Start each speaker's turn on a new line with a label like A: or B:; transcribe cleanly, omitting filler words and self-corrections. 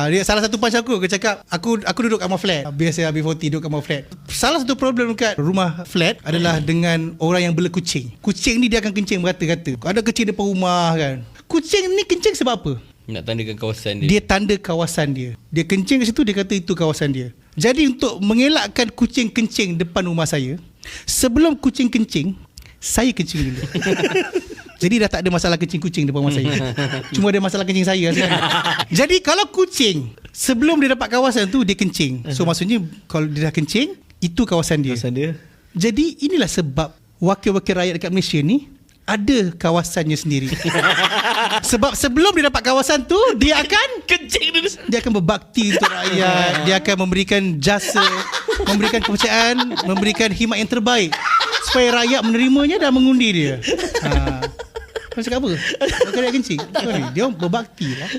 A: Dia salah satu punch aku cakap aku duduk kat rumah flat. Biasa habis 40 duduk kat rumah flat. Salah satu problem dekat rumah flat adalah dengan orang yang bela kucing. Kucing ni dia akan kencing berkata-kata. Ada kucing depan rumah kan. Kucing ni kencing sebab apa?
B: Nak tandakan kawasan dia.
A: Dia tanda kawasan dia. Dia kencing kat situ, dia kata itu kawasan dia. Jadi untuk mengelakkan kucing kencing depan rumah saya, sebelum kucing kencing, saya kencing dulu. Jadi dah tak ada masalah kencing-kucing depan rumah saya. Cuma ada masalah kencing saya sekarang. Jadi kalau kucing sebelum dia dapat kawasan tu, dia kencing. So maksudnya kalau dia dah kencing, itu kawasan dia. Jadi inilah sebab wakil-wakil rakyat dekat Malaysia ni ada kawasannya sendiri. Sebab sebelum dia dapat kawasan tu, dia akan
B: kencing dulu.
A: Dia akan berbakti untuk rakyat. Dia akan memberikan jasa, memberikan kepercayaan, memberikan khidmat yang terbaik supaya rakyat menerimanya dan mengundi dia. Kau cakap apa? Kau kena kencing. Dia berbakti lah.